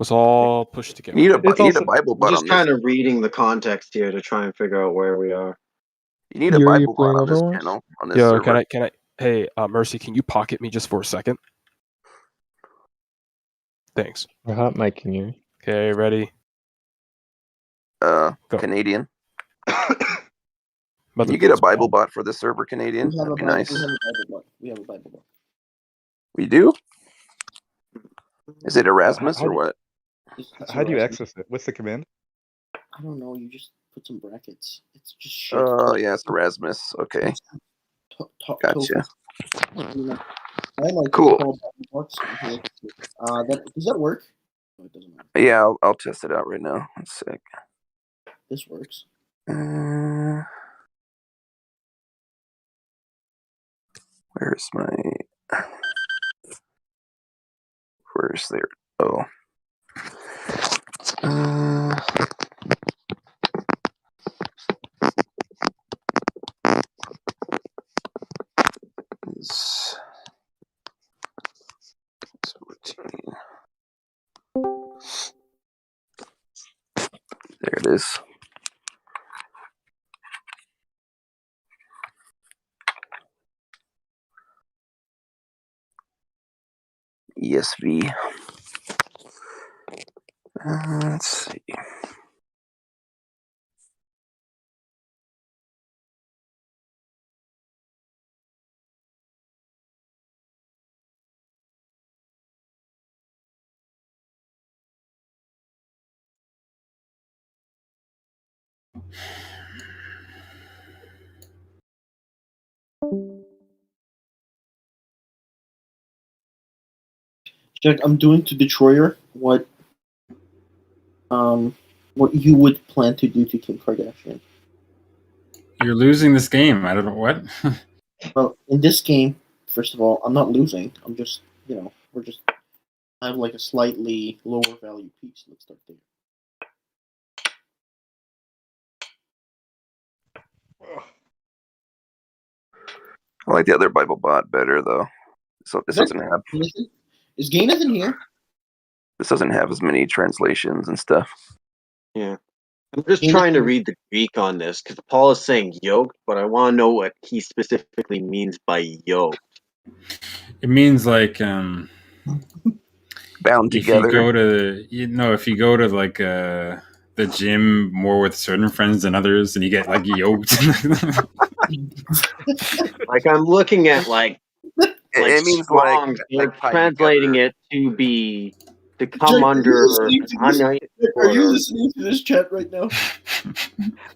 was all pushed You together. need a also- Bible I'm bot just on kind this. of reading the context here to try and figure out where we are. You need a Yuri, you Bible playing bot on this Overwatch? channel, on this Yo, server. can I? Hey, Mercy, can you pocket me just for a second? Thanks. We're hot micing you. Okay, ready? Go. Canadian. Mother Can you get a God's Bible ball. bot for this server, Canadian? We have a That'd be Bible. nice. We have a Bible bot. We do? Is it Erasmus or what? It's How do you Erasmus. access it? What's the command? I don't know. You just put some brackets. It's just shit. Oh, yeah, it's Erasmus. Okay. Gotcha. I like Cool. Bible bots on here. Does that work? No, it doesn't matter. Yeah, I'll test it out right now. One sec. This works. Where's there? Oh. It's 14. There it is. ESV. Let's see. Jack, I'm doing to Detroyer what you would plan to do to Kim Kardashian. You're losing this game. I don't know what. Well, in this game, first of all, I'm not losing. I'm just, I have like a slightly lower value piece. Let's start there. I like the other Bible bot better though. So this doesn't have. Is Gaynathan here? This doesn't have as many translations and stuff. Yeah. I'm just trying to read the Greek on this because Paul is saying yoked, but I want to know what he specifically means by yoked. It means like Bound if together. if you go to like the gym more with certain friends than others, and you get like yoked. Like I'm looking at like it means strong, like translating it to be to come Jack, under. Are you listening to this chat right now?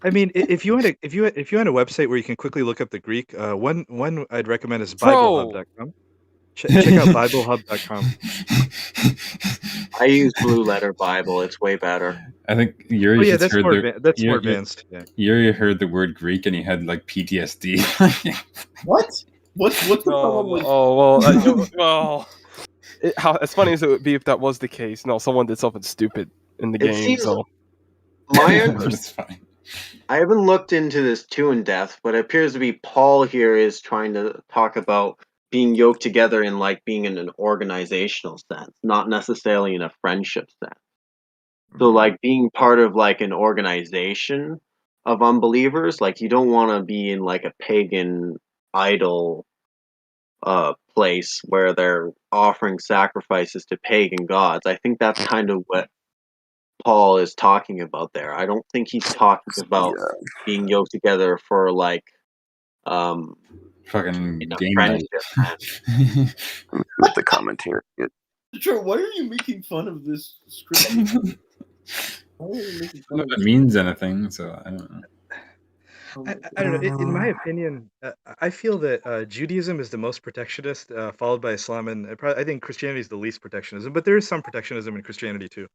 I mean, if you want a website where you can quickly look up the Greek, one I'd recommend is Bro. BibleHub.com. Check out BibleHub.com. I use Blue Letter Bible. It's way better. I think Yuri just that's heard more advanced. Yeah. Yuri heard the word Greek and he had like PTSD. What? What's the problem with? Oh well. As funny as it would be if that was the case, no, someone did something stupid in the game. Seems So It's fine. I haven't looked into this too in depth, but it appears to be Paul here is trying to talk about being yoked together in like being in an organizational sense, not necessarily in a friendship sense. So like being part of like an organization of unbelievers, like you don't want to be in like a pagan idol place where they're offering sacrifices to pagan gods. I think that's kind of what Paul is talking about there. I don't think he's talking about being yoked together for like fucking game friendship. With the commentary. Sure, why are you making fun of this script? I don't know if it means anything, so I don't know. I don't know. In my opinion, I feel that Judaism is the most protectionist, followed by Islam, and I think Christianity is the least protectionism. But there is some protectionism in Christianity too.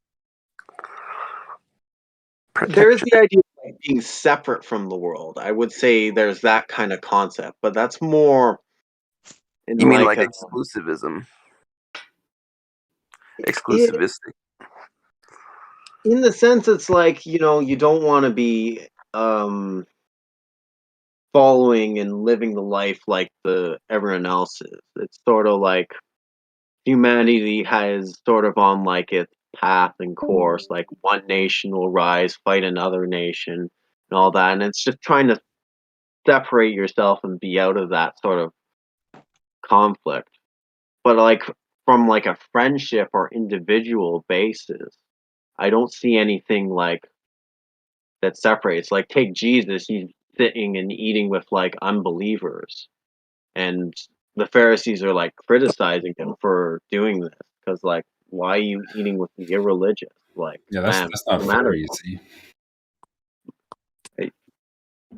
There is the idea of like being separate from the world. I would say there's that kind of concept, but that's more. You mean like exclusivism? Exclusivistic. In the sense, it's like you don't want to be following and living the life like everyone else is. It's sort of like humanity has sort of on like its path and course. Like one nation will rise, fight another nation, and all that. And it's just trying to separate yourself and be out of that sort of conflict. But like from like a friendship or individual basis, I don't see anything like that separates. Like take Jesus, he's sitting and eating with like unbelievers, and the Pharisees are like criticizing him for doing this because like why are you eating with the irreligious? Like Yeah, man, that's not no fair. matter. You see,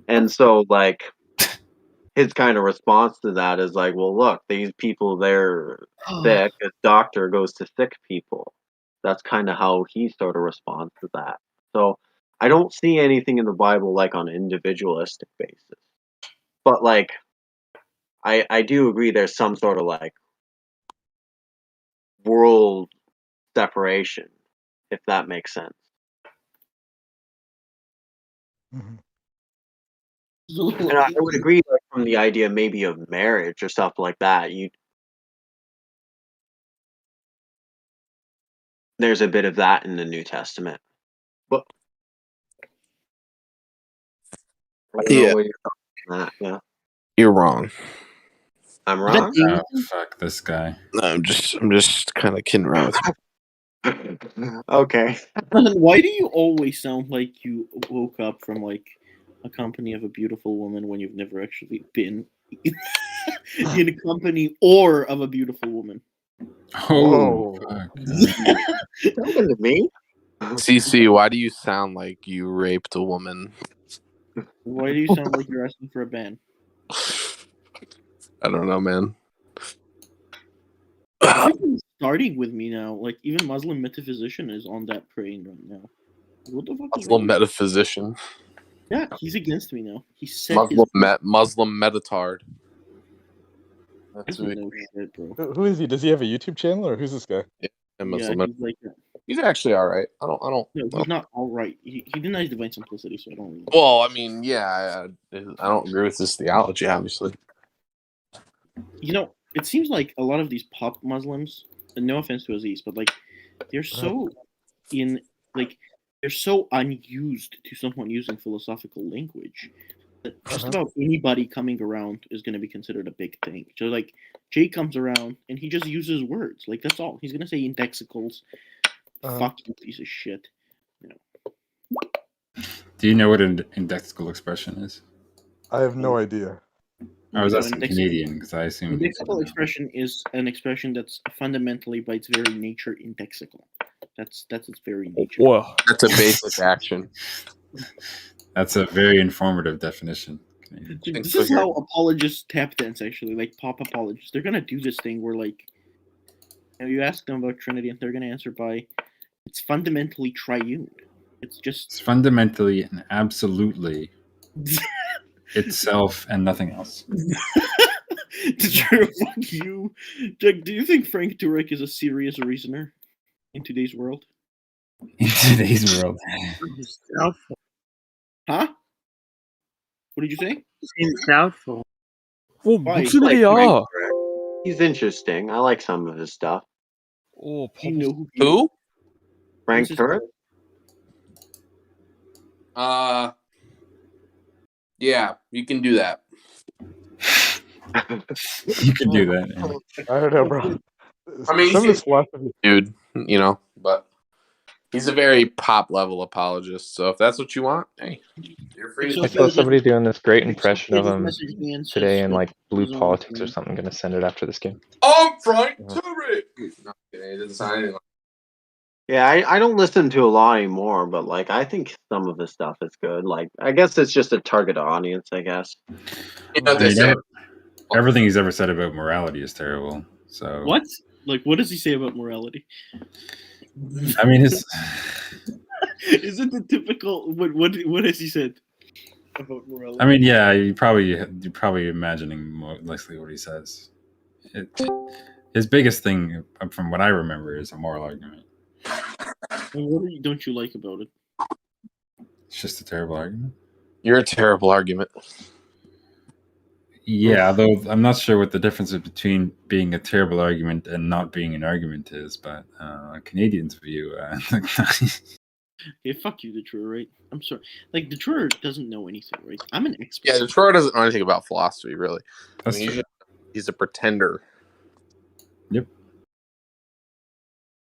And so like his kind of response to that is like, well, look, these people they're sick. A doctor goes to sick people. That's kind of how he sort of responds to that. So I don't see anything in the Bible like on an individualistic basis. But like I do agree there's some sort of like world separation, if that makes sense. Mhm. And I would agree like from the idea maybe of marriage or stuff like that. There's a bit of that in the New Testament. But I don't know Yeah. what you're talking about. Yeah. You're wrong. I'm Is that wrong? Davidson? fuck this guy. No, I'm just kind of kidding around with you. Okay. Why do you always sound like you woke up from like a company of a beautiful woman when you've never actually been in a company or of a beautiful woman? Oh, Whoa. fuck. Talking to me? CC, why do you sound like you raped a woman? Why do you sound like you're asking for a ban? I don't know, man. Everything's starting with me now. Like even Muslim metaphysician is on that train right now. What the fuck is Muslim wrong? metaphysician. Yeah, he's against me now. He said his Muslim metatard. That's who no shit, bro. Who is he? Does he have a YouTube channel or who's this guy? a Yeah, Muslim. he's like that. He's actually all right. I don't. No, he's not all right. He denies divine simplicity, so I don't really. Well, I mean, yeah, I don't agree with his theology, obviously. You know, it seems like a lot of these pop Muslims, and no offense to Aziz, but like they're so they're so unused to someone using philosophical language that just about anybody coming around is going to be considered a big thing. So like Jay comes around and he just uses words, like that's all he's going to say. Indexicals, fuck you, piece of shit. You know. Do you know what an indexical expression is? I have no idea. I was So asking Canadian because I assume. Indexical expression is an expression that's fundamentally, by its very nature, indexical. That's its very nature. Whoa. That's a basic action. That's a very informative definition. Canadian. Dude, this is how apologists tap dance, actually, like pop apologists. They're gonna do this thing where, like, you ask them about Trinity, and they're gonna answer by, "It's fundamentally triune." It's just It's fundamentally and absolutely itself and nothing else. Fuck you, Jack. Do you think Frank Turek is a serious reasoner in today's world? In today's world. Huh? What did you say? Seems doubtful. Oh, Why? 무슨 Like 일이야? He's interesting. I like some of his stuff. Oh, Do you know who? Who? Frank This is- Turek? Yeah, you can do that. You can do that. Yeah. I don't know, bro. I mean, Some of his philosophy. Dude, but he's a very pop level apologist. So if that's what you want, hey, you're free. So I he saw just- somebody doing this great impression of Just him messaged me and today says in that like Blue he's on Politics the or something. I'm gonna send it after this game. I'm Frank Turek. No, it doesn't sound anything like Yeah, I don't listen to a lot anymore, but like I think some of his stuff is good. Like I guess it's just a target audience, I guess. you know, I they mean, say everything he's ever said about morality is terrible. So What? Like, what does he say about morality? I mean, his Is it the typical? What has he said about morality? I mean, yeah, you're probably imagining more likely what he says. His biggest thing, from what I remember, is a moral argument. And what don't you like about it? It's just a terrible argument. you're a terrible argument. Yeah, although I'm not sure what the difference between being a terrible argument and not being an argument is, but Canadians' view. Okay, fuck you, Detroit. Right? I'm sorry. Like Detroit doesn't know anything, right? I'm an expert. Yeah, Detroit doesn't know anything about philosophy, really. That's he's, true. he's a pretender. Yep.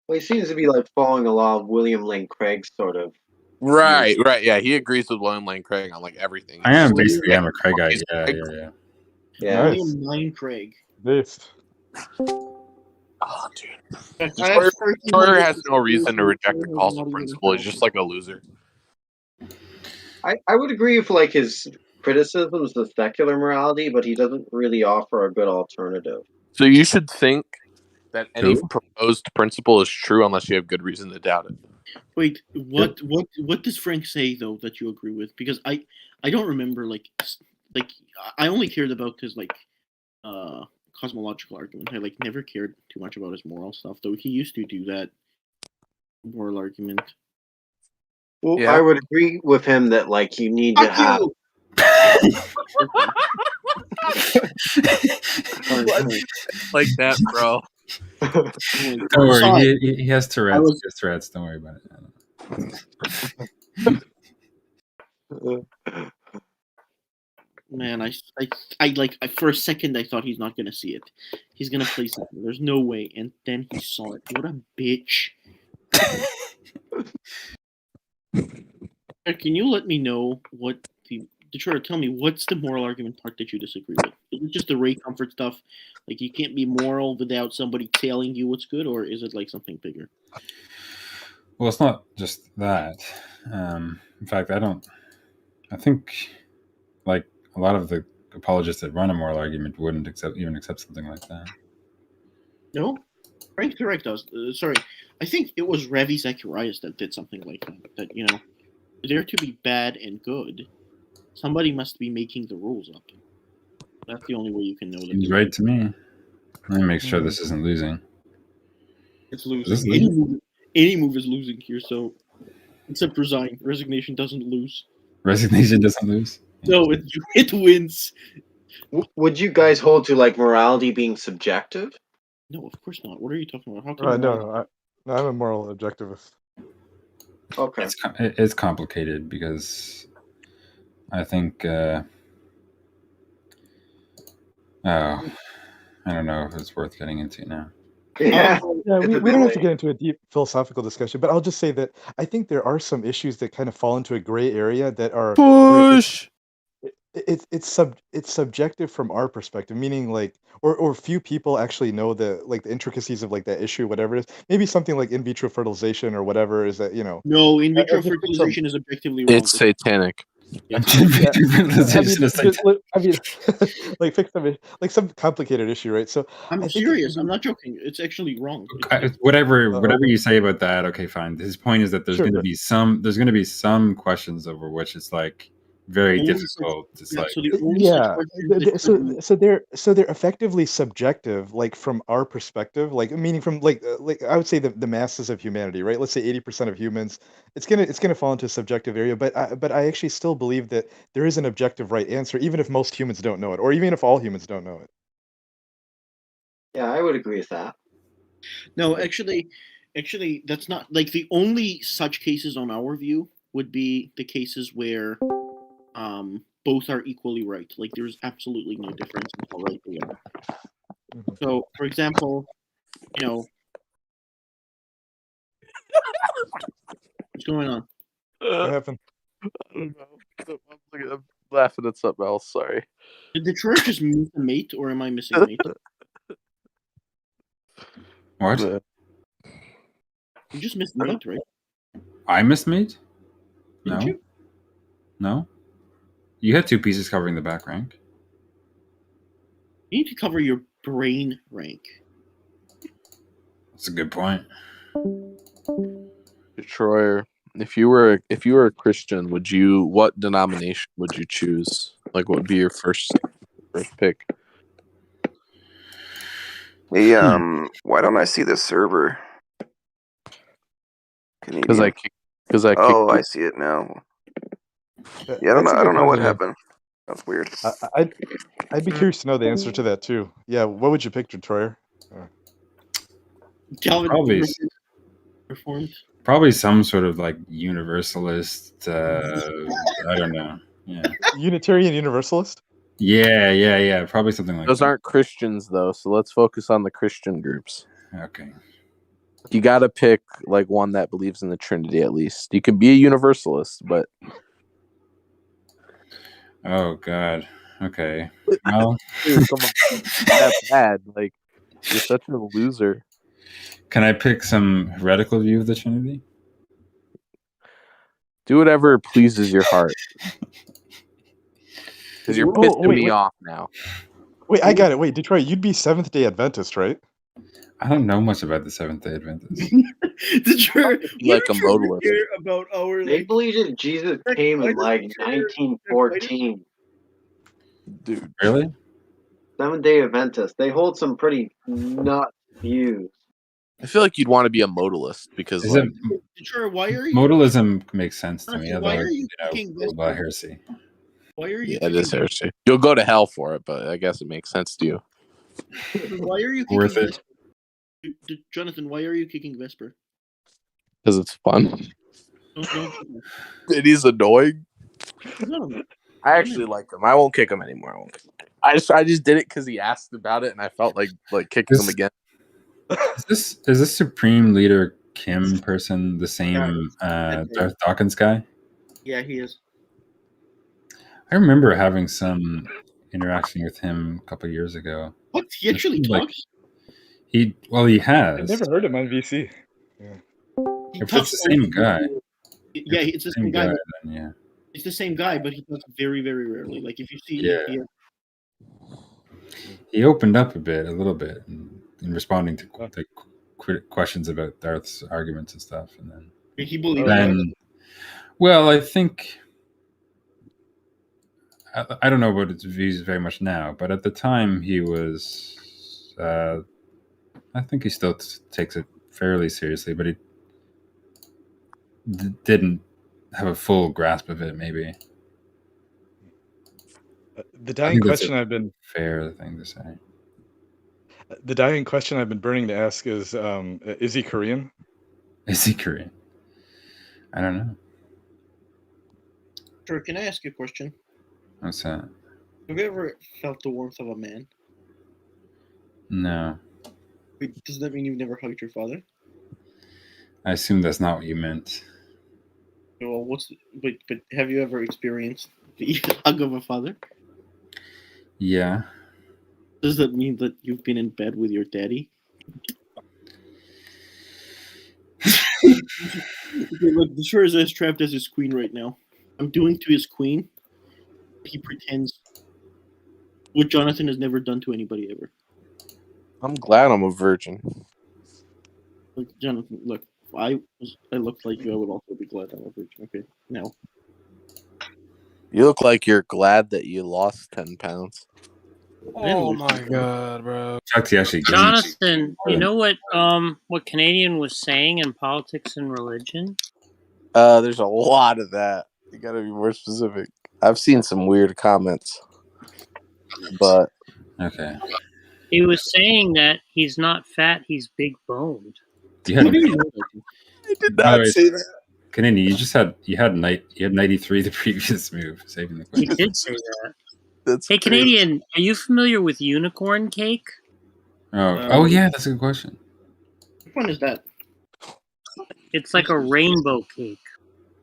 Well, he seems to be like following a lot of William Lane Craig sort of. Right. Yeah, he agrees with William Lane Craig on like everything. I am William- basically I'm a Craig guy. He's Yeah, Craig. yeah. Yeah. William Lane Craig. Beast. Oh, dude. I have Detroit 1300 has no reason to reject the Detroit calls has of not even principle. He's just like a loser. I would agree with like his criticisms of secular morality, but he doesn't really offer a good alternative. So you should think that any Who? proposed principle is true unless you have good reason to doubt it. Wait, what does Frank say though that you agree with? Because I don't remember like I only cared about his like cosmological argument. I like never cared too much about his moral stuff, though he used to do that moral argument. Well, Yeah. I would agree with him that like you need to Fuck have. you! Sorry, sorry. Like that, bro. Don't worry, Sorry. he has Tourette's. was- He has Tourette's. Don't worry about it. Man, I like for a second I thought he's not gonna see it. He's gonna play something. There's no way, and then he saw it. What a bitch! Can you let me know what the Detroit? Tell me what's the moral argument part that you disagree with? Is it just the Ray Comfort stuff? Like you can't be moral without somebody telling you what's good, or is it like something bigger? Well, it's not just that. In fact, I think like a lot of the apologists that run a moral argument wouldn't even accept something like that. No, Frank Turek does. Sorry, I think it was Ravi Zacharias that did something like that. That you know, there to be bad and good, somebody must be making the rules up. That's the only way you can know that. Seems right to me. Let me make sure this isn't losing. It's Is this losing. Any move is losing here. So, except resign. Resignation doesn't lose. Resignation doesn't lose. No, it wins. Would you guys hold to like morality being subjective? No, of course not. What are you talking about? How can No, I'm a moral objectivist. Okay. It's complicated because I think I don't know if it's worth getting into now. Yeah. Yeah, It's we a don't have bit to get into a deep philosophical discussion, but I'll just say that I think there are some issues that kind of fall into a gray area that are Push. it's subjective from our perspective, meaning like or few people actually know the like the intricacies of like that issue, whatever it is. Maybe something like in vitro fertilization or whatever is that, you know. No, in vitro just think fertilization is objectively wrong. It's satanic. Fertilization is satanic. I mean, like fix some like complicated issue, right? So I'm I think serious. I'm not joking. It's actually wrong. Whatever okay. you say about that, okay, fine. His point is that there's Sure, going to but- be some questions over which it's like very Only difficult. It's like So the only Yeah, such question so they're effectively subjective, like from our perspective, like meaning from like I would say the masses of humanity, right? Let's say 80% of humans, it's gonna fall into a subjective area, but I actually still believe that there is an objective right answer, even if most humans don't know it, or even if all humans don't know it. Yeah, I would agree with that. No, actually, that's not like the only such cases on our view would be the cases where both are equally right. Like there's absolutely no difference in how right they are. Mhm. So, for example, you know, what's going on? What happened? I don't know. I'm laughing at something else. Sorry. Did Detroit just miss a mate, or am I missing a mate? what? You just missed a mate, right? I missed mate? Didn't No. you? No. You had two pieces covering the back rank. You need to cover your brain rank. That's a good point. Troyer, if you were a Christian, what denomination would you choose? Like, what would be your first pick? Hey, why don't I see the server? Because I Oh, I kicked see it now. That- Yeah, I that's a don't good know what question. happened. That's weird. I'd be curious to know the answer to that too. Yeah, what would you pick, Troyer? Calvin Probably, Reformed. probably some sort of like universalist. I don't know. Yeah, Unitarian Universalist? yeah. Probably something like Those that. aren't Christians though, so let's focus on the Christian groups. Okay. You got to pick like one that believes in the Trinity at least. You can be a Universalist, but Oh God. Okay. Well, dude, come on, that's bad. Like you're such a loser. can I pick some heretical view of the Trinity? Do whatever pleases your heart. Because you're Oh, pissing wait, me wait. off now. Wait, I got it. Wait, Detroit, you'd be Seventh-day Adventist, right? I don't know much about the Seventh-day Adventists. The church, Like a modalist. care about our They like, believe that Jesus came in like 1914. Dude. Really? Seventh-day Adventists. They hold some pretty nuts views. I feel like you'd want to be a modalist because Is like it Detroit, why are you modalism makes sense to me? Honestly, why Although are you you picking know, this about one? heresy. why are you yeah, it is kicking heresy. You'll go to hell for it, but I guess it makes sense to you. Why are you kicking Worth it. Vesper? Jonathan, why are you kicking Vesper? Because it's fun. No. And he's annoying. No. I actually like him. I won't kick him anymore. I just did it because he asked about it, and I felt like kicking him again. Is this Supreme Leader Kim person the same Darth Dawkins guy? Yeah, he is. I remember having some interaction with him a couple of years ago. What? He actually Like, talks? he I've has. never heard him on VC. He If talks it's the same guy. Yeah, it's the same guy. But then yeah. it's the same guy, but he talks very, very rarely. Like if you see, Yeah. He opened up a little bit, in responding to questions about Darth's arguments and stuff, and then he believes. Well, I think I don't know about his views very much now, but at the time he was. I think he still takes it fairly seriously, but he didn't have a full grasp of it. Maybe The dying question fair thing to say. The dying question I've been burning to ask is he Korean? Is he Korean? I don't know. Sure, can I ask you a question? What's that? Have you ever felt the warmth of a man? No. Wait, does that mean you've never hugged your father? I assume that's not what you meant. Well, but have you ever experienced the hug of a father? Yeah. Does that mean that you've been in bed with your daddy? Okay, look, the Shore is as trapped as his queen right now. I'm doing to his queen. He pretends what Jonathan has never done to anybody ever. I'm glad I'm a virgin. Look, Jonathan, look, if I looked like you, I would also be glad I'm a virgin. Okay, now. You look like you're glad that you lost 10 pounds. Oh my god, bro. Jonathan, you know what Canadian was saying in politics and religion? There's a lot of that. You gotta be more specific. I've seen some weird comments. But okay. He was saying that he's not fat, he's big boned. I did not say that. Canadian, you had 93 the previous move, saving the He question. did say that. That's hey, Canadian, are you familiar with unicorn cake? Oh yeah, that's a good question. Which one is that? It's like a rainbow cake.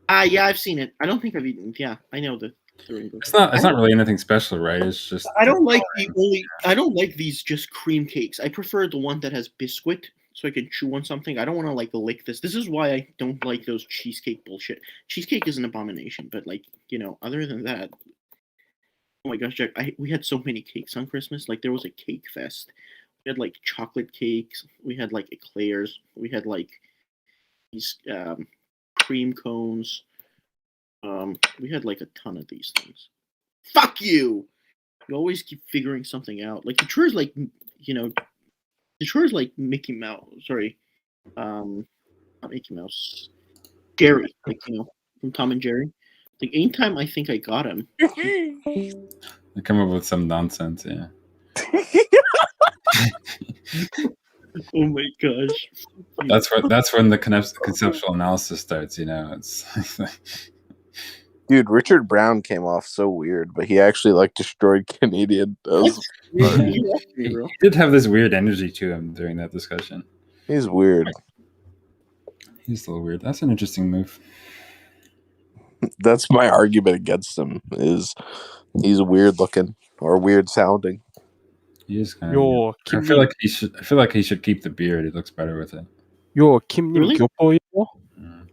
Yeah, I've seen it. I don't think I've eaten. Yeah, I know the rainbow. It's not really anything special, right? It's just I don't like these just cream cakes. I prefer the one that has biscuit, so I can chew on something. I don't want to lick this. This is why I don't like those cheesecake bullshit. Cheesecake is an abomination, but other than that, oh my gosh, Jack, we had so many cakes on Christmas. Like there was a cake fest. We had like chocolate cakes. We had like eclairs. We had like these cream cones. We had like a ton of these things. Fuck you! You always keep figuring something out. Like Detroit is like, Detroit is like Mickey Mouse. Sorry, not Mickey Mouse. Jerry, from Tom and Jerry. Like anytime I think I got him, They come up with some nonsense. Yeah. oh my gosh. That's when the conceptual analysis starts. You know, it's Dude, Richard Brown came off so weird, but he actually like destroyed Canadian. he did have this weird energy to him during that discussion. He's weird. He's a little weird. That's an interesting move. That's my argument against him. Is he's weird looking or weird sounding. He is kind Yo, of. I feel like he should keep the beard. He looks better with it. 요 김님 Really? 교포요? Mm.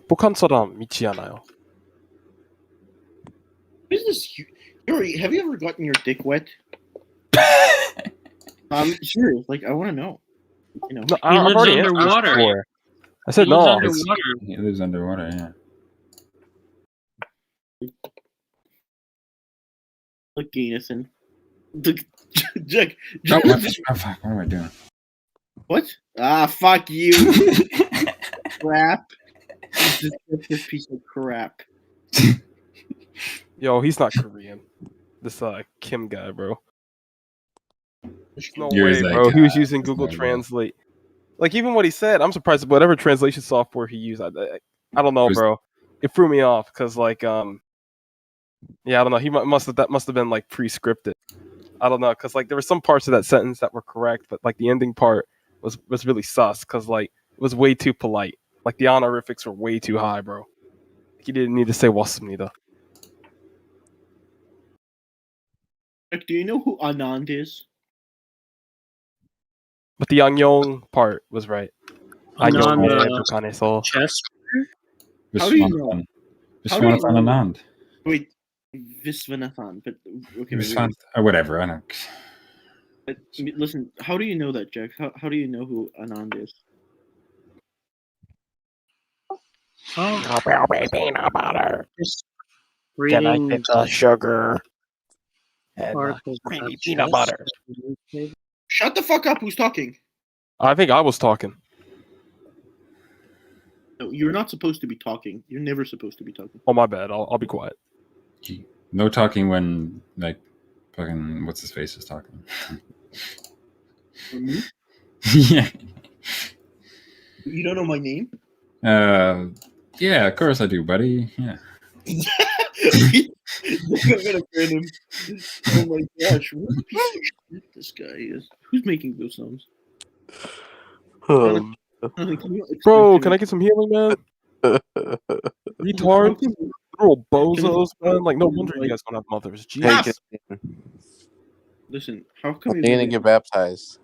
북한 사람 믿지 않아요. Who's this? Yuri, have you ever gotten your dick wet? Serious. Like, I want to know. You know. No, He I've lives already answered this underwater. before. I He said lives no. underwater. He lives underwater. Yeah. Look, Ganathan. Jack. Oh, fuck, what am I doing? What? Ah, fuck you. Crap. You disgusting piece of crap. Yo, he's not Korean. This Kim guy, bro. No You're way, like, bro. He was ah, using there's Google no way. Translate. Like even what he said, I'm surprised. Whatever translation software he used, I don't know, Was- bro. It threw me off because yeah, I don't know. He must have been like pre-scripted. I don't know because like there were some parts of that sentence that were correct, but like the ending part was really sus because like it was way too polite. Like the honorifics were way too high, bro. He didn't need to say wasmnida. Jack, do you know who Anand is? But the Anyong part was right. Anand, Anyong 북한에서. Chess. How do you know? Viswanathan. How do you Viswanathan know? Anand. Wait, Viswanathan. But okay, wait, Viswanathan, or whatever. I don't. but listen. How do you know that, Jack? How do you know who Anand is? Oh, Peanut butter. just reading sugar? articles about peanut chess. butter. Shut the fuck up! Who's talking? I think I was talking. No, you're not supposed to be talking. You're never supposed to be talking. Oh my bad. I'll be quiet. No talking when like fucking what's his face is talking. Me? Yeah. You don't know my name? Yeah, of course I do, buddy. Yeah. I'm gonna ban him. Oh my gosh, what a piece of shit this guy is. Who's making those sounds? Can you explain Bro, to can me- I get some healing, man? how Retard. come- Little bozos, man. Like, no wonder you guys don't have mothers. Hey, Jesus. Listen, how come I'm gonna get baptized.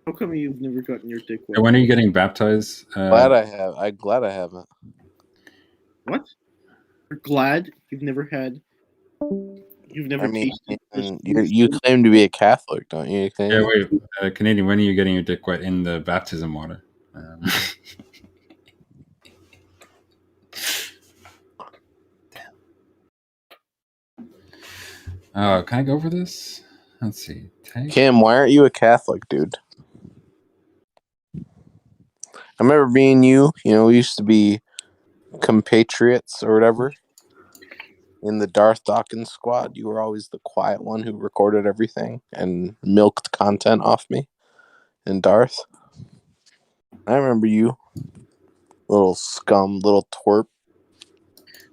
how come you've never gotten your dick Hey, wet? when are you getting baptized? Glad I have. I'm glad I haven't. What? You're glad you've never had. You've never I mean, tasted. you claim to be a Catholic, don't you? Yeah, wait, Canadian. When are you getting your dick wet in the baptism water? Oh, can I go over this? Let's see. Tag? Kim, why aren't you a Catholic, dude? I remember being you. You know, we used to be compatriots or whatever. In the Darth Dawkins squad, you were always the quiet one who recorded everything and milked content off me. And Darth, I remember you, little scum, little twerp.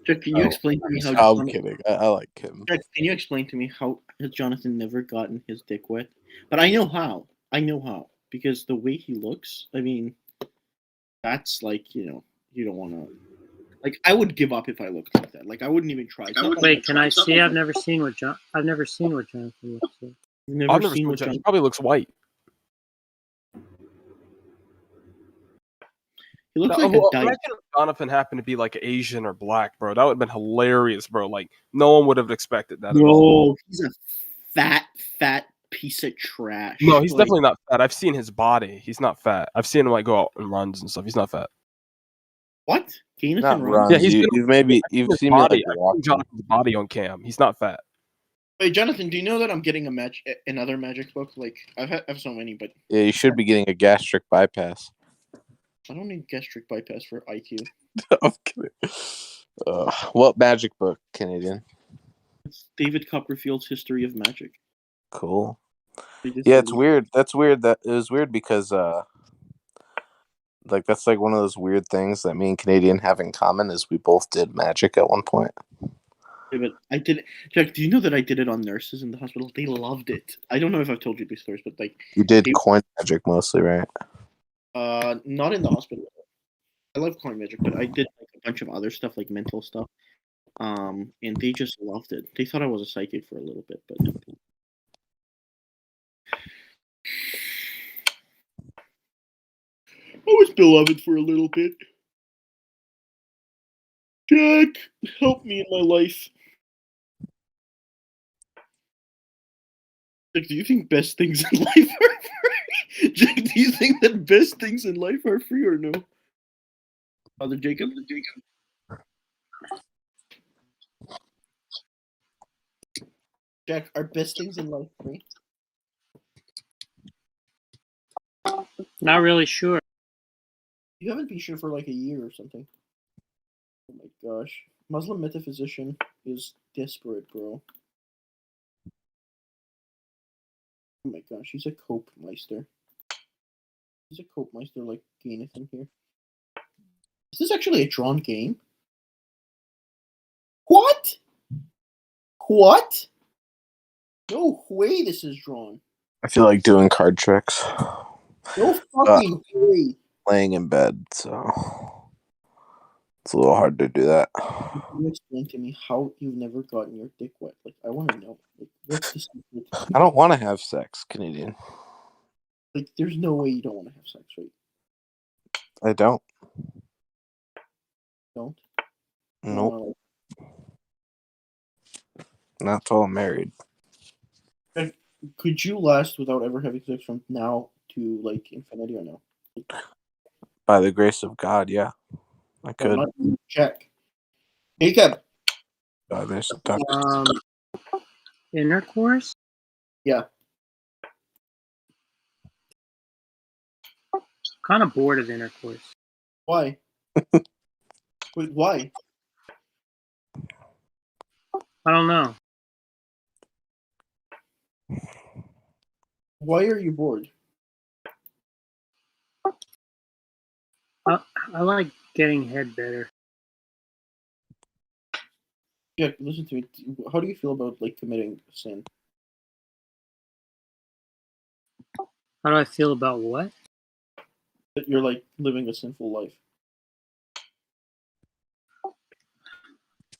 Jack, can you Oh, explain to me how? I'm Jonathan, kidding. I like him. Jack, can you explain to me how has Jonathan never gotten his dick wet? But I know how. I know how because the way he looks. I mean, that's like you don't want to. Like I would give up if I looked like that. Like I wouldn't even try. Wait, can I see? I've never seen what Jonathan looks like. You've I've never never seen seen what He Jonathan. probably looks white. He looks No, like a well, dyke. imagine if Jonathan happened to be like Asian or black, bro. That would have been hilarious, bro. Like no one would have expected that at all. No, he's a fat piece of trash. No, he's Like, definitely not fat. I've seen his body. He's not fat. I've seen him like go out and runs and stuff. He's not fat. what? Gainus Not and runs. Ron? Yeah, he's you've maybe I've seen you've his seen me body. like I've seen walking. Jonathan's body on cam. He's not fat. Wait, Jonathan, do you know that I'm getting another magic book? Like I have so many, but Yeah, you should be getting a gastric bypass. I don't need gastric bypass for IQ. I'm kidding. What magic book, Canadian? It's David Copperfield's History of Magic. Cool. They just Yeah, it's released- weird. That's weird. That it was weird because like that's like one of those weird things that me and Canadian have in common is we both did magic at one point. Yeah, but I did it. Jack, do you know that I did it on nurses in the hospital? They loved it. I don't know if I've told you these stories, but like, You did It- coin magic mostly, right? not in the hospital. I love coin magic, but I did like a bunch of other stuff, like mental stuff. And they just loved it. They thought I was a psychic for a little bit, but I was beloved for a little bit. Jack, help me in my life. Jack, do you think best things in life are free? Jack, do you think that best things in life are free or no? Father Jacob? Jack, are best things in life free? Not really sure. You haven't been sure for like a year or something. Oh my gosh. Muslim metaphysician is desperate, bro. Oh my gosh, he's a cope meister. He's a cope meister like Gainathan here. Is this actually a drawn game? What? What? No way this is drawn. I feel like doing card tricks, No fucking way. laying in bed, so it's a little hard to do that. Can you explain to me how you've never gotten your dick wet? Like, I want to know. Like, what's the secret? I don't want to have sex, Canadian. Like, there's no way you don't want to have sex, right? I don't. Don't? Nope. Not till I'm married. Could you last without ever having sex from now to like infinity or no? By the grace of God, yeah. I could. Check. Jacob. By the grace of God. Intercourse? Yeah. Kind of bored of intercourse. Why? Wait, why? I don't know. Why are you bored? I like getting head better. Yeah, listen to me. How do you feel about like committing sin? How do I feel about what? That you're like living a sinful life.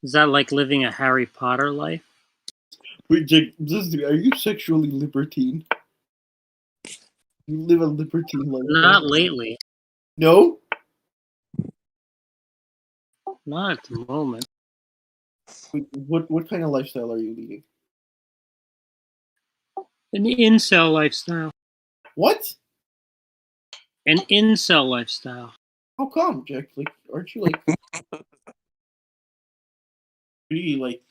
Is that like living a Harry Potter life? Wait, Jake, are you sexually libertine? You live a libertine life. Not lately. No? Not at the moment. Wait, what kind of lifestyle are you leading? An incel lifestyle. What? An incel lifestyle. How come, Jack? Like, aren't you like pretty like,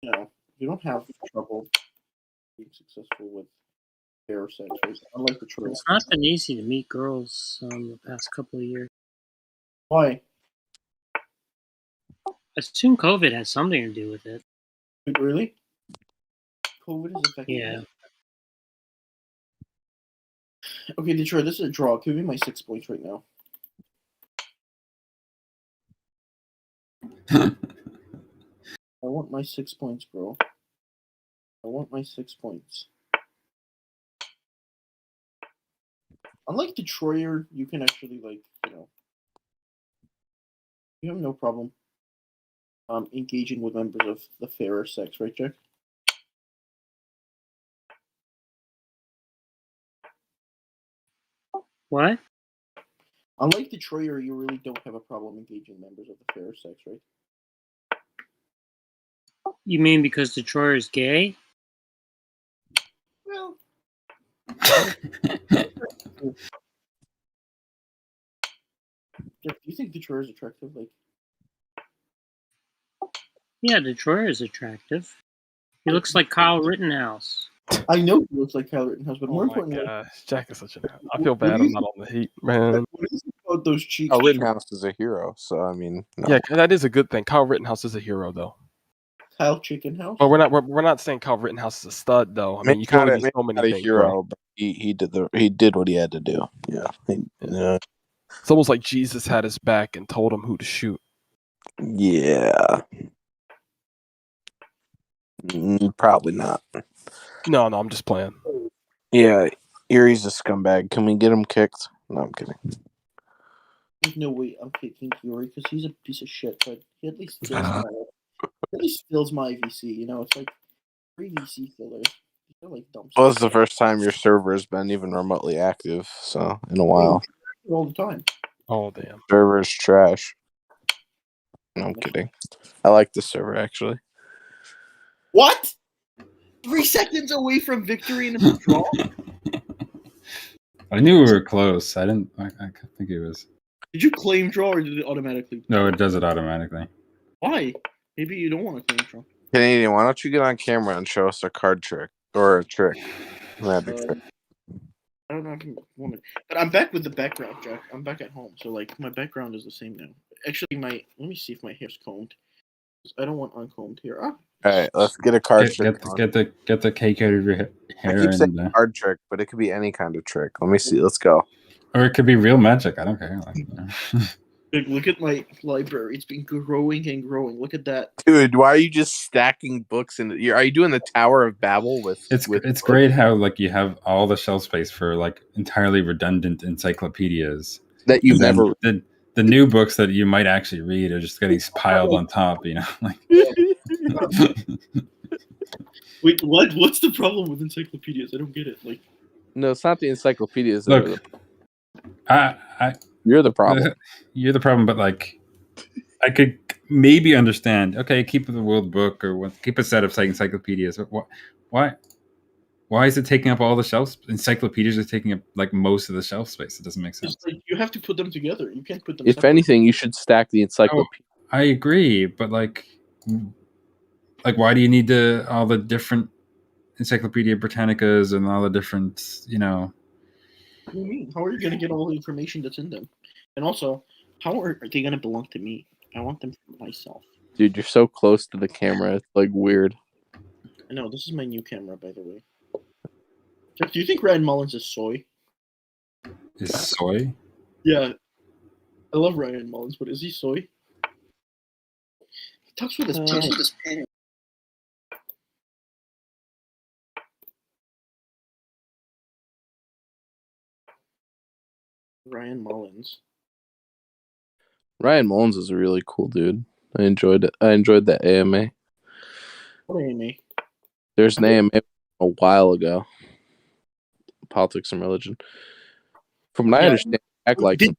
you know, you don't have trouble being successful with fair sex, right? Unlike the truth. It's not been easy to meet girls the past couple of years. Why? I assume COVID has something to do with it. Wait, really? COVID is affecting Yeah. me. Okay, Detroit, this is a draw. Give me my 6 points right now. I want my 6 points, bro. I want my 6 points. Unlike Detroiter, you can actually, like, you know, you have no problem engaging with members of the fairer sex, right, Jack? What? Unlike Detroiter, you really don't have a problem engaging members of the fairer sex, right? You mean because Detroit is gay? Well, Jeff, do you think Detroit is attractive? Like, Yeah, Detroit is attractive. He looks like Kyle Rittenhouse. I know he looks like Kyle Rittenhouse, but more Oh my importantly, gosh, Jack is such an. I feel bad. I'm not on the heat, man. what is it about those cheeks. Oh, Rittenhouse is a hero, so I mean, no. Yeah, that is a good thing. Kyle Rittenhouse is a hero, though. Kyle Chicken House. But we're not saying Kyle Rittenhouse is a stud, though. I mean, you can only be so many not a things. hero, Right? but he did what he had to do. Yeah. It's almost like Jesus had his back and told him who to shoot. Yeah. Probably not. No, I'm just playing. Yeah, Erie's a scumbag. Can we get him kicked? No, I'm kidding. There's no way I'm kicking Yuri because he's a piece of shit, but he at least fills my VC. You know, it's like free VC fillers. They're like dumb. Well, it's the first time your server has been even remotely active, so in a while. All the time. Oh, damn. Server's trash. No, I'm kidding. I like the server, actually. What? 3 seconds away from victory in a draw? I knew we were close. I didn't. I think it was. Did you claim draw or did it automatically? No, it does it automatically. Why? Maybe you don't want to claim draw. Canadian, why don't you get on camera and show us a card trick or a trick? That'd be fair. I don't know if I want to, but I'm back with the background, Jack. I'm back at home, so like my background is the same now. Actually, let me see if my hair's combed. I don't want uncombed hair. All right, let's get a card trick. Get the cake out of your hair. I keep saying card trick, but it could be any kind of trick. Let me see. Let's go. Or it could be real magic. I don't care. Like, you know. Look at my library. It's been growing and growing. Look at that. Dude, why are you just stacking books in? Are you doing the Tower of Babel with? It's great how like you have all the shelf space for like entirely redundant encyclopedias that you've never. The new books that you might actually read are just getting piled on top. You know, like. Wait, what? What's the problem with encyclopedias? I don't get it. Like, no, it's not the encyclopedias. Look, you're the problem. You're the problem, but like, I could maybe understand. Okay, keep the World Book or keep a set of encyclopedias. But why is it taking up all the shelves? Encyclopedias are taking up like most of the shelf space. It doesn't make sense. It's like you have to put them together. You can't put them. If anything, you should stack the encyclopedia. Oh, I agree, but like, why do you need all the different Encyclopedia Britannicas and all the different, you know? What do you mean? How are you going to get all the information that's in them? And also, how are they going to belong to me? I want them for myself. Dude, you're so close to the camera. It's like weird. I know. This is my new camera, by the way. Jeff, do you think Ryan Mullins is soy? Is soy? Yeah. I love Ryan Mullins, but is he soy? He talks with his pen. Ryan Mullins. Ryan Mullins is a really cool dude. I enjoyed it. I enjoyed that AMA. What AMA? There's an AMA a while ago. Politics and religion. From what I understand, Jack likes him.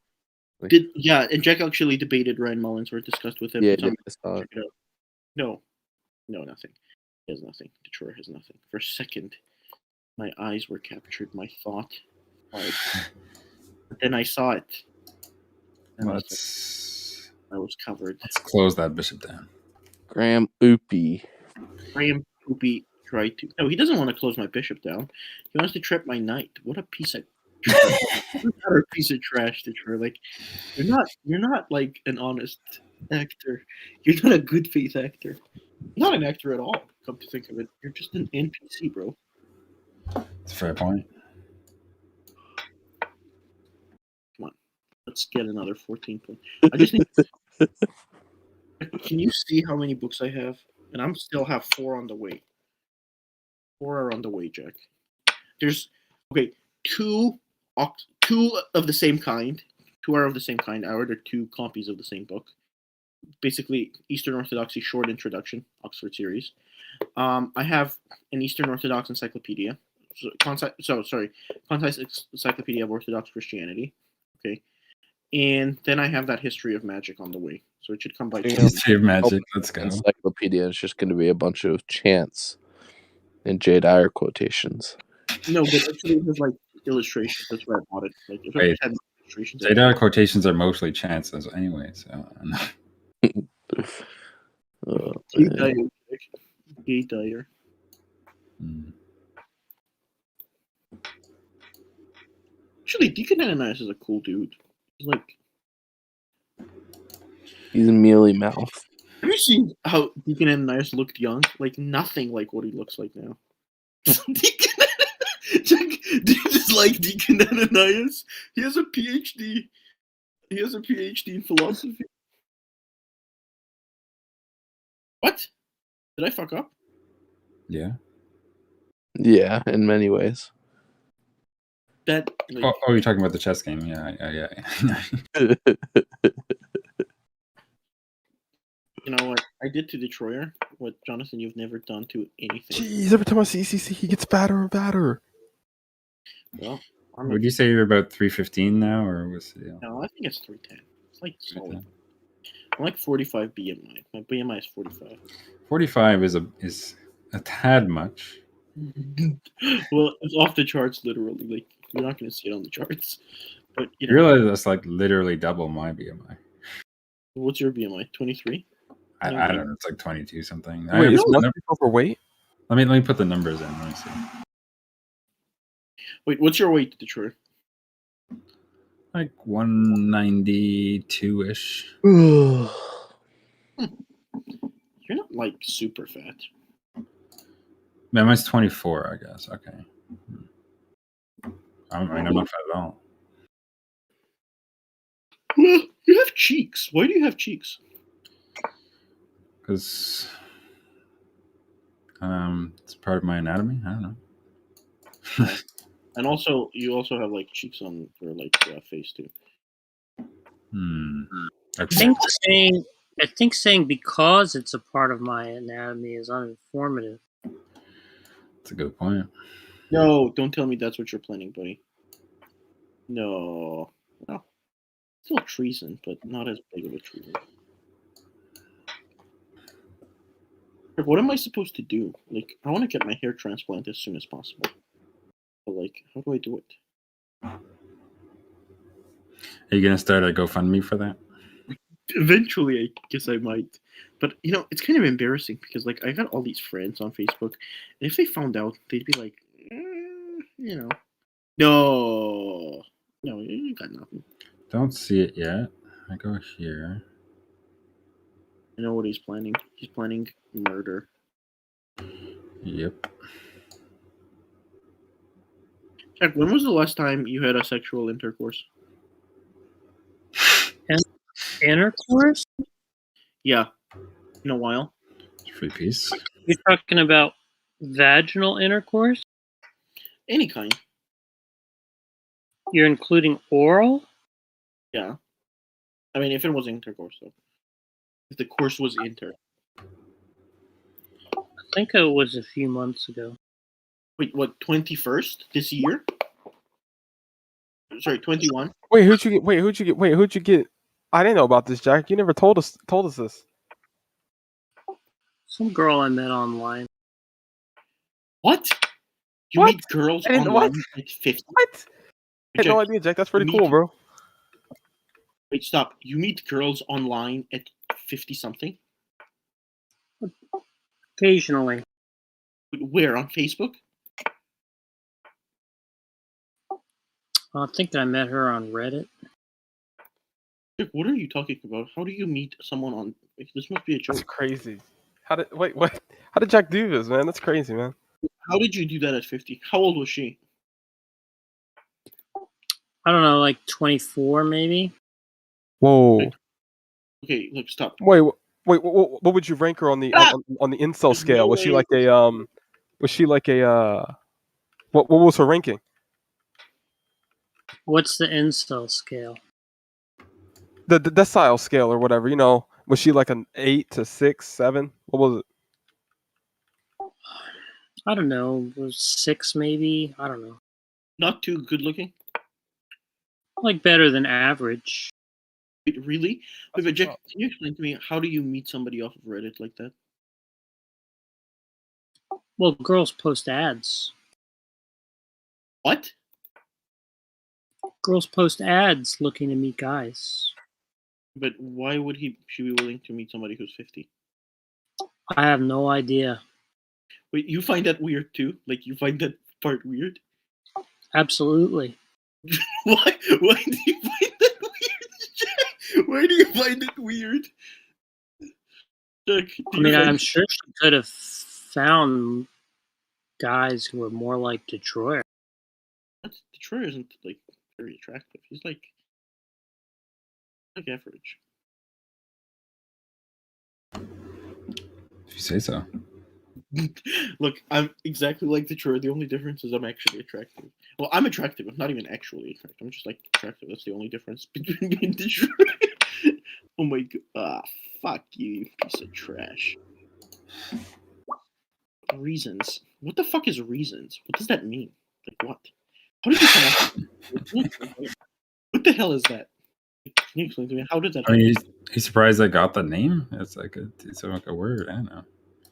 And Jack actually debated Ryan Mullins or discussed with him. Yeah, check it out. No, nothing. He has nothing. Detroit has nothing. For a second, my eyes were captured. My thought. But then I saw it. And I was covered. Let's close that bishop down. Graham Oopie. Graham Oopie tried to. No, he doesn't want to close my bishop down. He wants to trap my knight. What a piece of a piece of trash, Detroit. Like, you're not like an honest actor. You're not a good faith actor. You're not an actor at all, come to think of it. You're just an NPC, bro. It's a fair point. Let's get another 14 points. I just need. Can you see how many books I have? And I'm still have 4 on the way. 4 are on the way, Jack. There's two of the same kind. 2 are of the same kind. I ordered 2 copies of the same book. Basically, Eastern Orthodoxy Short Introduction, Oxford series. I have an Eastern Orthodox Encyclopedia. Concise Encyclopedia of Orthodox Christianity. Okay. And then I have that History of Magic on the way. So it should come by History of Magic. Let's go. Encyclopedia is just going to be a bunch of chants and Jay Dyer quotations. No, but actually it was like illustrations. That's why I bought it. Like, if Wait. it had illustrations. Jay Dyer quotations are mostly chances anyway, so. Jay Dyer. Actually, Deacon Ananias is a cool dude. He's like He's mealy mouth. Have you seen how Deacon Ananias looked young? Like nothing like what he looks like now. Deacon, do you dislike Deacon Ananias? He has a PhD. He has a PhD in philosophy. What? Did I fuck up? Yeah. Yeah, in many ways. That. Like, Oh, you're talking about the chess game? Yeah. you know what I did to Detroyer? What, Jonathan, you've never done to anything. Jeez, every time I see ECC, he gets badder and badder. Well, Would you say you're about 315 now, or was it? No, I think it's 310. It's like solid. 310? I'm like 45 BMI. My BMI is 45. 45 is a tad much. Well, it's off the charts, literally. Like, you're not going to see it on the charts. But, you You know. realize that's like literally double my BMI. What's your BMI? 23? I don't know. It's like 22 something. I Wait, have is the Westbrook number- overweight? let me put the numbers in. Let me see. Wait, what's your weight, Detroit? Like 192 ish. You're not like super fat. Man, mine's 24, I guess. Okay. I'm not fat at all. Well, you have cheeks. Why do you have cheeks? Because it's part of my anatomy. I don't know. And also, you also have like cheeks on your like face too. Okay. I think saying because it's a part of my anatomy is uninformative. That's a good point. No, don't tell me that's what you're planning, buddy. No. Still treason, but not as big of a treason. What am I supposed to do? Like, I want to get my hair transplant as soon as possible. But like, how do I do it? Are you gonna start a GoFundMe for that? Eventually, I guess I might. But, you know, it's kind of embarrassing because, like, I got all these friends on Facebook. And if they found out, they'd be like, you know, no, you got nothing. Don't see it yet. I go here. I know what he's planning. He's planning murder. Yep. Jack, when was the last time you had a sexual intercourse? Intercourse? Yeah. In a while. Free piece. You're talking about vaginal intercourse? Any kind. You're including oral? Yeah. I mean, if it was intercourse, though. If the course was inter. I think it was a few months ago. Wait, what, 21st this year? Sorry, 21? Wait, who'd you get? I didn't know about this, Jack. You never told us this. Some girl I met online. What? You What? meet girls I didn't- online what? at 50? What? I had no Jack, idea, Jack. That's pretty you cool, bro. Wait, stop. You meet girls online at 50-something? Occasionally. Where, on Facebook? I think I met her on Reddit. Jack, what are you talking about? How do you meet someone on... This must be a joke. That's crazy. How did Jack do this, man? That's crazy, man. How did you do that at 50? How old was she? I don't know, like 24 maybe? Whoa. Okay, look, stop. Wait. What would you rank her on the on the incel There's scale? no Was she way. like a what was her ranking? What's the incel scale? The decile scale or whatever, you know. Was she like an 8 to 6, 7? What was it? I don't know. It was 6 maybe? I don't know. Not too good looking? Like better than average. Wait, really? Wait, That's but Jack, what's up. can you explain to me, how do you meet somebody off of Reddit like that? Well, girls post ads. What? Girls post ads looking to meet guys. But why would she be willing to meet somebody who's 50? I have no idea. Wait, you find that weird too? Like, you find that part weird? Absolutely. Why do you find that weird? Why do you find it weird? Jack, I mean, I'm sure she could have found guys who were more like Detroit. Detroit isn't like very attractive. He's like average. If you say so. Look, I'm exactly like Detroit. The only difference is I'm actually attractive. Well, I'm attractive. I'm not even actually attractive. I'm just like attractive. That's the only difference between me and Detroit. Oh my god. Ah, fuck you, you piece of trash. Reasons. What the fuck is reasons? What does that mean? Like what? How did you come up? What the hell is that? Can you explain to me? How did that I mean, happen? he's surprised I got the name. It's like a word. I don't know.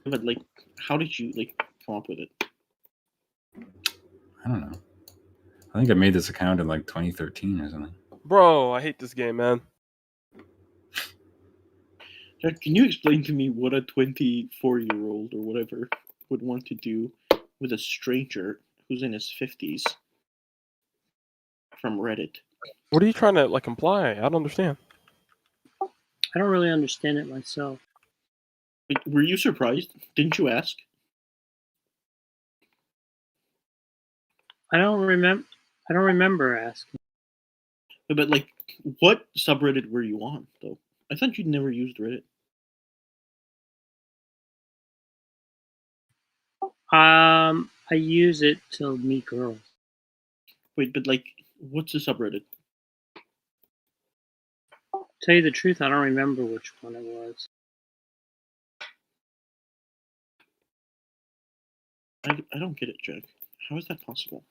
But like, how did you like come up with it? I don't know. I think I made this account in like 2013 or something. Bro, I hate this game, man. Jack, can you explain to me what a 24-year-old or whatever would want to do with a stranger who's in his 50s from Reddit? What are you trying to like imply? I don't understand. I don't really understand it myself. Like, were you surprised? Didn't you ask? I don't remember asking. But like, what subreddit were you on though? I thought you'd never used Reddit. I use it to meet girls. Wait, but like, what's the subreddit? Tell you the truth, I don't remember which one it was. I don't get it, Jack. How is that possible?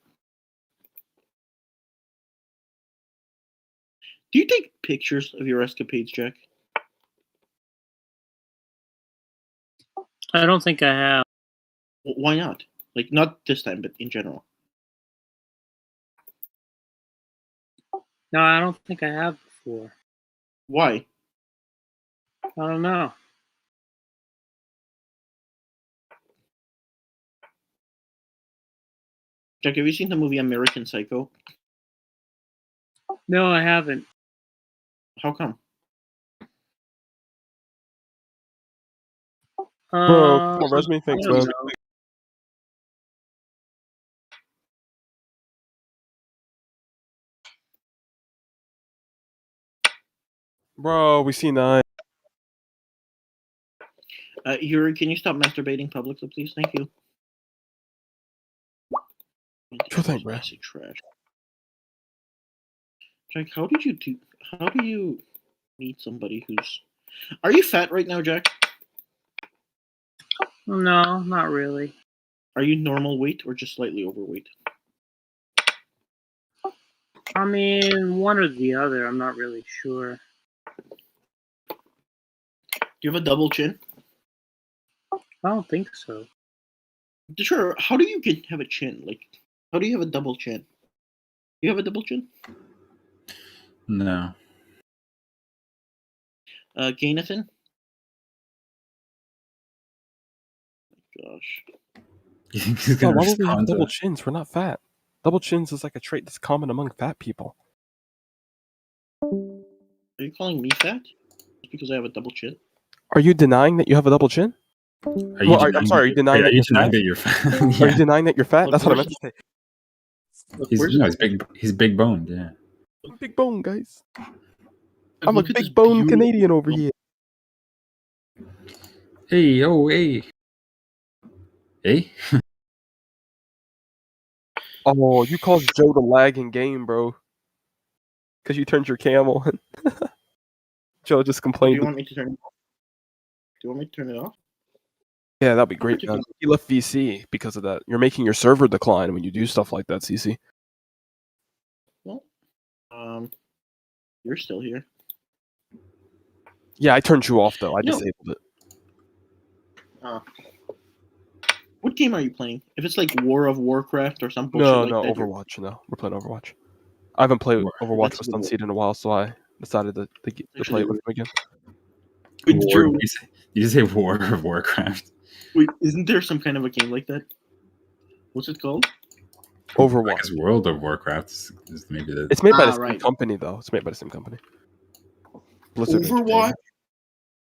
Do you take pictures of your escapades, Jack? I don't think I have. Why not? Like, not this time, but in general. No, I don't think I have before. Why? I don't know. Jack, have you seen the movie American Psycho? No, I haven't. How come? Bro, come on, resume, thanks, I don't man. know. Bro, we see 9. Yuri, can you stop masturbating publicly, please? Thank you. Sure thing, bro. Piece of trash. Jack, how do you meet somebody who's... Are you fat right now, Jack? No, not really. Are you normal weight or just slightly overweight? I mean, one or the other. I'm not really sure. Do you have a double chin? I don't think so. Sure. How do you have a chin? Like, how do you have a double chin? You have a double chin? No. Gainathan? Gosh. You think he's Bro, gonna why would we have respond to double that? chins? We're not fat. Double chins is like a trait that's common among fat people. Are you calling me fat? Just because I have a double chin? Are you denying that you have a double chin? Are Well, I'm sorry, are you denying that you're fat? that you're fat? Are you Yeah. denying that you're fat? Look, That's what I where's meant to say. Look, He's, where's no, he's big boned, yeah. Big bone, guys. Look I'm a at this big bone beautiful- Canadian over here. Hey, oh, hey. Hey? Oh, you caused Joe to lag in game, bro. Because you turned your camel. Joe just Do you complained. want me to turn it off? Do you want me to turn it off? Yeah, that'd be great. particular- Man. He left VC because of that. You're making your server decline when you do stuff like that, CC. Well, you're still here. Yeah, I turned you off though. I No. disabled it. What game are you playing? If it's like War of Warcraft or some bullshit No, like no, that, you're- Overwatch. No, we're playing Overwatch. I haven't played Overwatch That's with the- Sunseed in a while, so I decided to play it with him again. Wait, War, Drew, you say War of Warcraft. wait, isn't there some kind of a game like that? What's it called? Overwatch. Because World of Warcraft is maybe the. It's made by the Ah, same right. company, though. It's made by the same company. Blizzard Entertainment. Overwatch.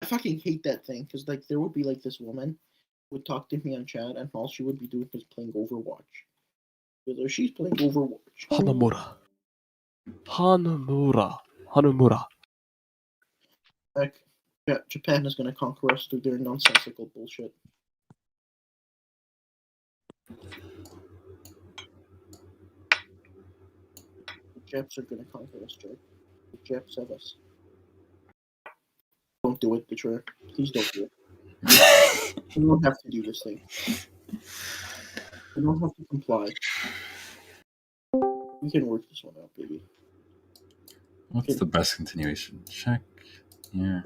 I fucking hate that thing because like there would be like this woman who would talk to me on chat, and all she would be doing was playing Overwatch. Because she's playing Overwatch. Hanamura. Like, yeah, Japan is gonna conquer us through their nonsensical bullshit. The Japs are gonna conquer us, Jack. The Japs have us. Don't do it, Detroit. Please don't do it. You don't have to do this thing. You don't have to comply. We can work this one out, baby. What's the best continuation? Check. Here.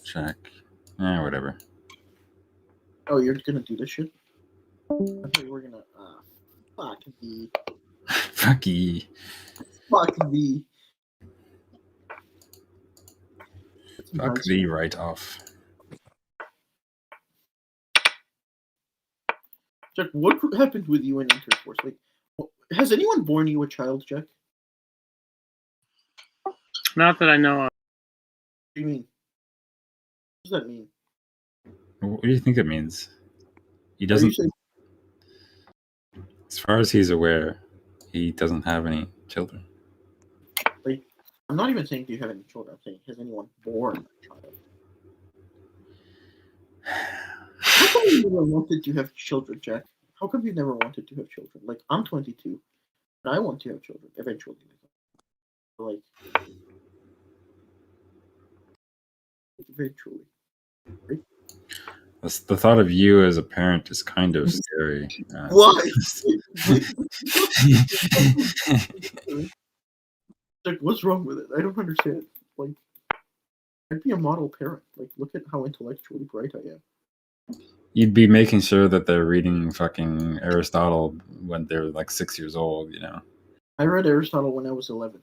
Check. Whatever. Oh, you're gonna do this shit? I thought you were gonna. Fuck the. Fucky. Fuck the. Fuck the right off. Jack, what happened with you in Interforce? Like, has anyone born you a child, Jack? Not that I know of. What do you mean? What does that mean? What do you think it means? He Are you doesn't. saying- As far as he's aware, he doesn't have any children. Like, I'm not even saying do you have any children. I'm saying has anyone born a child? How come you never wanted to have children, Jack? How come you never wanted to have children? Like, I'm 22, and I want to have children eventually. Like, eventually. Right? The thought of you as a parent is kind of scary. Why? Like, what's wrong with it? I don't understand. Like, I'd be a model parent. Like, look at how intellectually bright I am. You'd be making sure that they're reading fucking Aristotle when they're like 6 years old, you know? I read Aristotle when I was 11.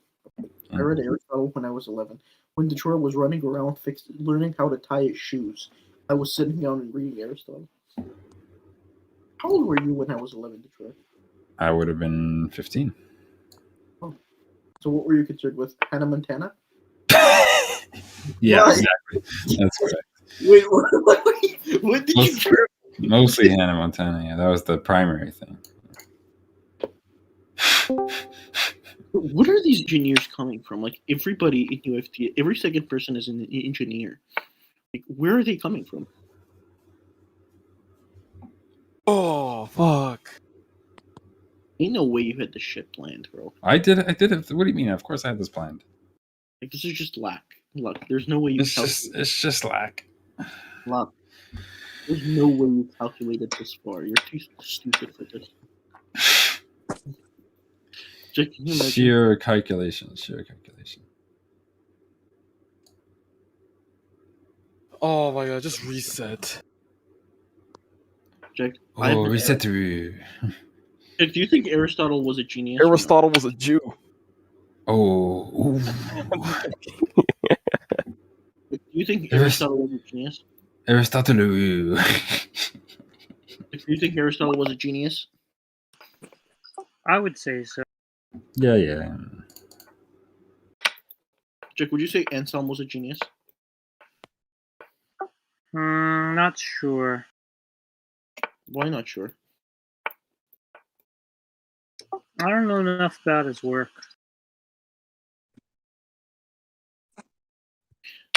I read Aristotle when I was 11. When Detroit was running around learning how to tie his shoes, I was sitting down and reading Aristotle. How old were you when I was 11, Detroit? I would have been 15. Oh. So what were you concerned with? Hannah Montana? Yeah, Why? exactly. That's correct. Wait, what did you care? Mostly Hannah Montana. Yeah, that was the primary thing. What are these engineers coming from? Like, everybody in UFT, every second person is an engineer. Like, where are they coming from? Oh fuck! Ain't no way you had this shit planned, bro. I did it. What do you mean? Of course I had this planned. Like, this is just luck. There's no way you It's just lack. luck. There's no way you calculated this far. You're too stupid for this. Jack, can you imagine? Sheer calculation. Oh my god! Just reset. Jack, Oh, reset through. Jack, do you think Aristotle was a genius? Aristotle was a Jew. Oh. Do you think Aristotle was a genius? Aristotle. Do you think Aristotle was a genius? I would say so. Yeah. Jack, would you say Anselm was a genius? Not sure. Why not sure? I don't know enough about his work.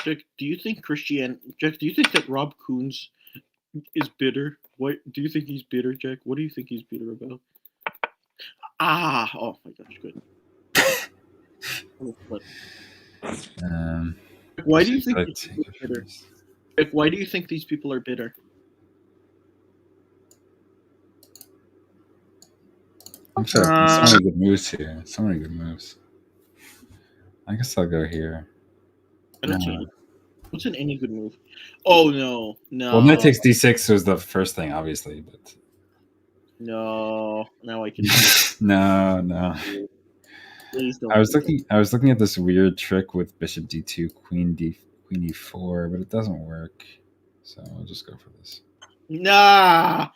Jack, do you think Jack, do you think that Rob Coons is bitter? What do you think he's bitter, Jack? What do you think he's bitter about? Oh my gosh, good. Why do you think these people are bitter? Jack, why do you think these people are bitter? I'm sure so many good moves here. So many good moves. I guess I'll go here. I don't see what's in any good move. Oh no. Well, knight takes d6 was the first thing, obviously, but no. Now I can. no. Please don't. I was looking at this weird trick with bishop d2, queen e4, but it doesn't work. So I'll just go for this. Nah.